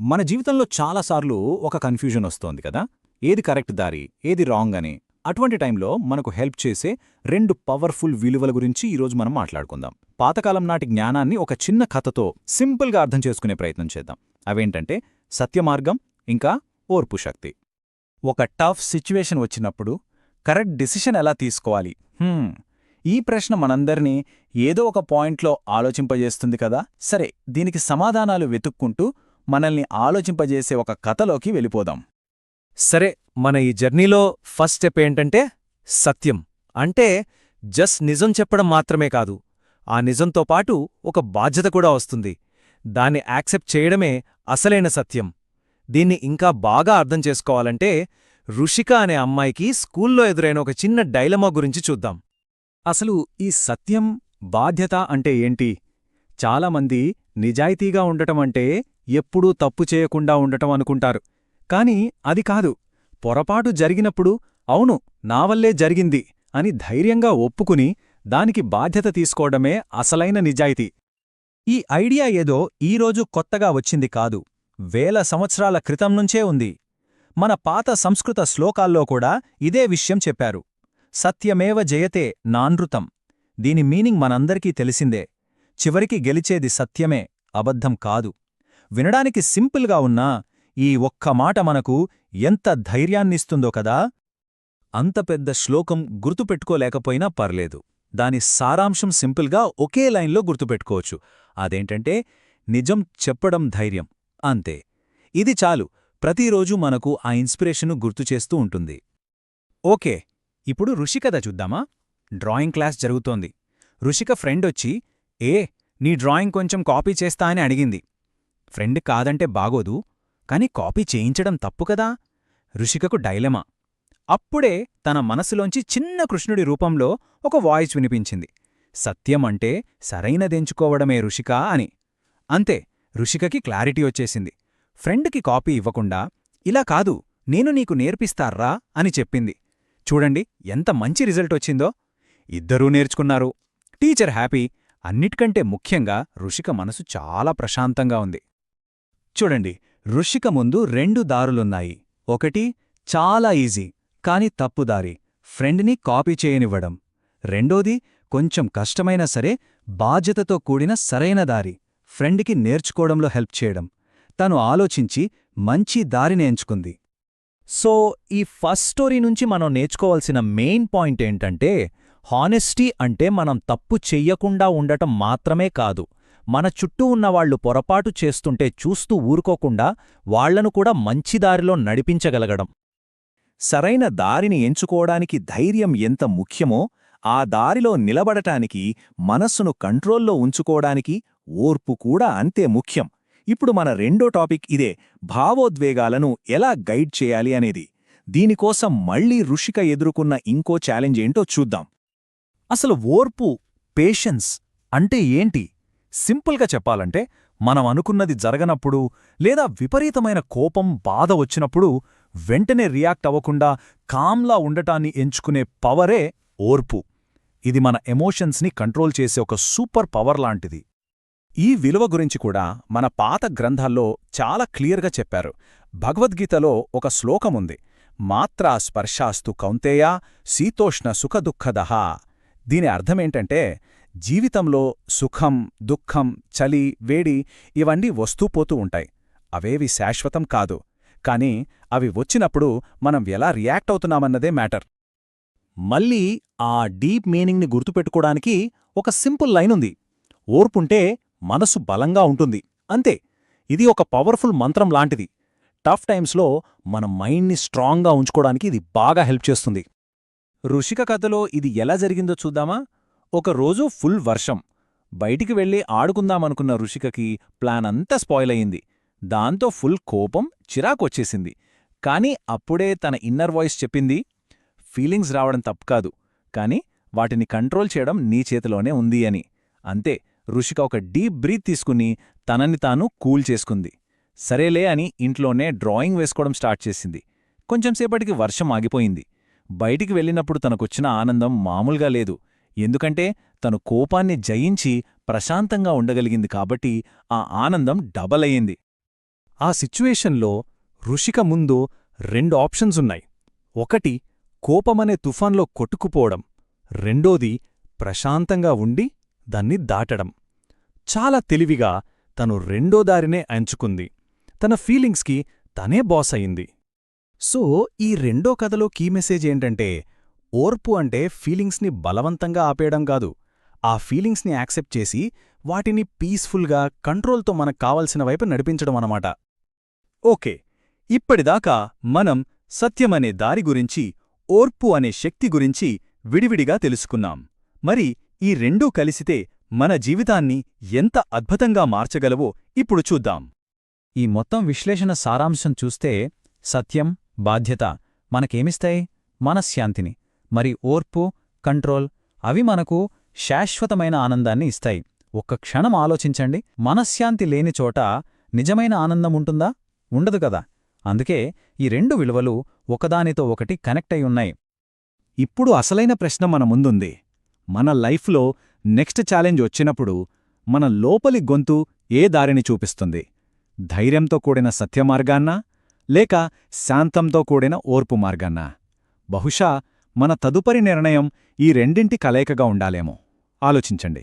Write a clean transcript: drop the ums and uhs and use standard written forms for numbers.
మన జీవితంలో చాలాసార్లు ఒక కన్ఫ్యూజన్ వస్తోంది కదా, ఏది కరెక్ట్ దారి, ఏది రాంగ్ అని. అటువంటి టైంలో మనకు హెల్ప్ చేసే రెండు పవర్ఫుల్ విలువల గురించి ఈరోజు మనం మాట్లాడుకుందాం. పాతకాలం నాటి జ్ఞానాన్ని ఒక చిన్న కథతో సింపుల్గా అర్థం చేసుకునే ప్రయత్నం చేద్దాం. అవేంటంటే సత్యమార్గం, ఇంకా ఓర్పు శక్తి. ఒక టఫ్ సిచ్యువేషన్ వచ్చినప్పుడు కరెక్ట్ డిసిషన్ ఎలా తీసుకోవాలి, ఈ ప్రశ్న మనందరినీ ఏదో ఒక పాయింట్లో ఆలోచింపజేస్తుంది కదా. సరే, దీనికి సమాధానాలు వెతుక్కుంటూ మనల్ని ఆలోచింపజేసే ఒక కథలోకి వెళ్ళిపోదాం. సరే, మన ఈ జర్నీలో ఫస్ట్ స్టెప్ ఏంటంటే సత్యం. అంటే జస్ట్ నిజం చెప్పడం మాత్రమే కాదు, ఆ నిజంతో పాటు ఒక బాధ్యత కూడా వస్తుంది. దాన్ని యాక్సెప్ట్ చేయడమే అసలైన సత్యం. దీన్ని ఇంకా బాగా అర్థం చేసుకోవాలంటే రుషిక అనే అమ్మాయికి స్కూల్లో ఎదురైన ఒక చిన్న డైలమా గురించి చూద్దాం. అసలు ఈ సత్యం, బాధ్యత అంటే ఏంటి? చాలామంది నిజాయితీగా ఉండటమంటే ఎప్పుడూ తప్పు చేయకుండా ఉండటం అనుకుంటారు. కాని అది కాదు. పొరపాటు జరిగినప్పుడు అవును, నావల్లే జరిగింది అని ధైర్యంగా ఒప్పుకుని దానికి బాధ్యత తీసుకోవడమే అసలైన నిజాయితీ. ఈ ఐడియా ఏదో ఈరోజు కొత్తగా వచ్చింది కాదు, వేల సంవత్సరాల క్రితం నుంచే ఉంది. మన పాత సంస్కృత శ్లోకాల్లో కూడా ఇదే విషయం చెప్పారు. సత్యమేవ జయతే నానృతం. దీని మీనింగ్ మనందరికీ తెలిసిందే. చివరికి గెలిచేది సత్యమే, అబద్ధం కాదు. వినడానికి సింపుల్గా ఉన్నా ఈ ఒక్క మాట మనకు ఎంత ధైర్యాన్నిస్తుందో కదా. అంత పెద్ద శ్లోకం గుర్తుపెట్టుకోలేకపోయినా పర్లేదు, దాని సారాంశం సింపుల్గా ఒకే లైన్లో గుర్తుపెట్టుకోవచ్చు. అదేంటంటే నిజం చెప్పడం ధైర్యం, అంతే. ఇది చాలు, ప్రతిరోజూ మనకు ఆ ఇన్స్పిరేషను గుర్తుచేస్తూ ఉంటుంది. ఓకే, ఇప్పుడు రుషికథ చూద్దామా. డ్రాయింగ్ క్లాస్ జరుగుతోంది. రుషిక ఫ్రెండొచ్చి, నీ డ్రాయింగ్ కొంచెం కాపీ చేస్తా అని అడిగింది. ఫ్రెండ్ కాదంటే బాగోదు, కాని కాపీ చేయించడం తప్పు కదా. రుషికకు డైలమా. అప్పుడే తన మనసులోంచి చిన్న కృష్ణుడి రూపంలో ఒక వాయిస్ వినిపించింది. సత్యం అంటే సరైనదెంచుకోవడమే రుషికా అని. అంతే, రుషికకి క్లారిటీ వచ్చేసింది. ఫ్రెండ్కి కాపీ ఇవ్వకుండా, ఇలా కాదు, నేను నీకు నేర్పిస్తారా అని చెప్పింది. చూడండి ఎంత మంచి రిజల్ట్ వచ్చిందో. ఇద్దరూ నేర్చుకున్నారు. Teacher happy. అన్నిటికంటే ముఖ్యంగా రుషిక మనసు చాలా ప్రశాంతంగా ఉంది. చూడండి, రుషిక ముందు రెండు దారులున్నాయి. ఒకటి చాలా ఈజీ కాని తప్పుదారి, ఫ్రెండ్ని కాపీ చేయనివ్వడం. రెండోది కొంచెం కష్టమైనా సరే బాధ్యతతో కూడిన సరైన దారి, ఫ్రెండ్కి నేర్చుకోవడంలో హెల్ప్ చేయడం. తను ఆలోచించి మంచి దారిని ఎంచుకుంది. సో ఈ ఫస్ట్ స్టోరీ నుంచి మనం నేర్చుకోవాల్సిన మెయిన్ పాయింట్ ఏంటంటే, హానెస్టీ అంటే మనం తప్పు చెయ్యకుండా ఉండటం మాత్రమే కాదు, మన చుట్టూ ఉన్నవాళ్లు పొరపాటు చేస్తుంటే చూస్తూ ఊరుకోకుండా వాళ్లను కూడా మంచి దారిలో నడిపించగలగడం. సరైన దారిని ఎంచుకోవడానికి ధైర్యం ఎంత ముఖ్యమో, ఆ దారిలో నిలబడటానికి, మనస్సును కంట్రోల్లో ఉంచుకోవడానికి ఓర్పు కూడా అంతే ముఖ్యం. ఇప్పుడు మన రెండో టాపిక్ ఇదే, భావోద్వేగాలను ఎలా గైడ్ చేయాలి అనేది. దీనికోసం మళ్లీ రుషిక ఎదుర్కొన్న ఇంకో ఛాలెంజ్ ఏంటో చూద్దాం. అసలు ఓర్పు, పేషెన్స్ అంటే ఏంటి? సింపుల్గా చెప్పాలంటే, మనం అనుకున్నది జరగనప్పుడు లేదా విపరీతమైన కోపం, బాధ వచ్చినప్పుడు వెంటనే రియాక్ట్ అవ్వకుండా కామ్లా ఉండటాన్ని ఎంచుకునే పవరే ఓర్పు. ఇది మన ఎమోషన్స్ని కంట్రోల్ చేసే ఒక సూపర్ పవర్ లాంటిది. ఈ విలువ గురించి కూడా మన పాత గ్రంథాల్లో చాలా క్లియర్గా చెప్పారు. భగవద్గీతలో ఒక శ్లోకముంది, మాత్రా స్పర్శాస్తు కౌంతేయా శీతోష్ణ సుఖదుఃఖదః. దీని అర్థమేంటంటే, జీవితంలో సుఖం, దుఃఖం, చలి, వేడి ఇవన్నీ వస్తూపోతూ ఉంటాయి. అవేవి శాశ్వతం కాదు. కాని అవి వచ్చినప్పుడు మనం ఎలా రియాక్ట్ అవుతున్నామన్నదే మ్యాటర్. మళ్ళీ ఆ డీప్ మీనింగ్ని గుర్తుపెట్టుకోవడానికి ఒక సింపుల్ లైన్ ఉంది, ఓర్పుంటే మనసు బలంగా ఉంటుంది, అంతే. ఇది ఒక పవర్ఫుల్ మంత్రం లాంటిది. టఫ్ టైమ్స్లో మన మైండ్ని స్ట్రాంగ్గా ఉంచుకోవడానికి ఇది బాగా హెల్ప్ చేస్తుంది. రుషిక కథలో ఇది ఎలా జరిగిందో చూద్దామా. ఒకరోజు ఫుల్ వర్షం. బయటికి వెళ్ళి ఆడుకుందామనుకున్న రుషికకి ప్లాన్ అంతా స్పాయిల్ అయింది. దాంతో ఫుల్ కోపం, చిరాకొచ్చేసింది. కాని అప్పుడే తన ఇన్నర్ వాయిస్ చెప్పింది, ఫీలింగ్స్ రావడం తప్పుకాదు, కాని వాటిని కంట్రోల్ చేయడం నీ చేతిలోనే ఉంది అని. అంతే, రుషిక ఒక డీప్ బ్రీత్ తీసుకుని తనని తాను కూల్ చేసుకుంది. సరేలే అని ఇంట్లోనే డ్రాయింగ్ వేసుకోవడం స్టార్ట్ చేసింది. కొంచెంసేపటికి వర్షం ఆగిపోయింది. బయటికి వెళ్ళినప్పుడు తనకొచ్చిన ఆనందం మామూలుగా లేదు. ఎందుకంటే తను కోపాన్ని జయించి ప్రశాంతంగా ఉండగలిగింది కాబట్టి ఆ ఆనందం డబల్ అయ్యింది. ఆ సిచ్యువేషన్లో ఋషిక ముందు 2 ఆప్షన్సున్నాయి. ఒకటి కోపమనే తుఫాన్లో కొట్టుకుపోవడం, రెండోది ప్రశాంతంగా ఉండి దాన్ని దాటడం. చాలా తెలివిగా తను రెండో దారినే ఎంచుకుంది. తన ఫీలింగ్స్కి తనే బాస్ అయింది. సో ఈ రెండో కథలో కీ మెసేజ్ ఏంటంటే, ఓర్పు అంటే ఫీలింగ్స్ని బలవంతంగా ఆపేయడం కాదు, ఆ ఫీలింగ్స్ని యాక్సెప్ట్ చేసి వాటిని పీస్ఫుల్గా కంట్రోల్తో మనకు కావలసిన వైపు నడిపించడం అన్నమాట. ఓకే, ఇప్పటిదాకా మనం సత్యమనే దారి గురించి, ఓర్పు అనే శక్తి గురించి విడివిడిగా తెలుసుకున్నాం. మరి ఈ రెండూ కలిసితే మన జీవితాన్ని ఎంత అద్భుతంగా మార్చగలవో ఇప్పుడు చూద్దాం. ఈ మొత్తం విశ్లేషణ సారాంశం చూస్తే సత్యం, బాధ్యత మనకేమిస్తాయి? మనశ్శాంతిని. మరి ఓర్పు, కంట్రోల్ అవి మనకు శాశ్వతమైన ఆనందాన్ని ఇస్తాయి. ఒక్క క్షణం ఆలోచించండి, మనశ్శాంతి లేని చోట నిజమైన ఆనందం ఉంటుందా? ఉండదు కదా. అందుకే ఈ 2 విలువలు ఒకదానితో ఒకటి కనెక్ట్ అయి ఉన్నాయి. ఇప్పుడు అసలైన ప్రశ్న మన ముందుంది. మన లైఫ్లో నెక్స్ట్ ఛాలెంజ్ వచ్చినప్పుడు మన లోపలి గొంతు ఏ దారిని చూపిస్తుంది? ధైర్యంతో కూడిన సత్యమార్గాన్నా, లేక శాంతంతో కూడిన ఓర్పు మార్గాన్నా? బహుశా మన తదుపరి నిర్ణయం ఈ రెండింటి కలయికగా ఉండాలేమో. ఆలోచించండి.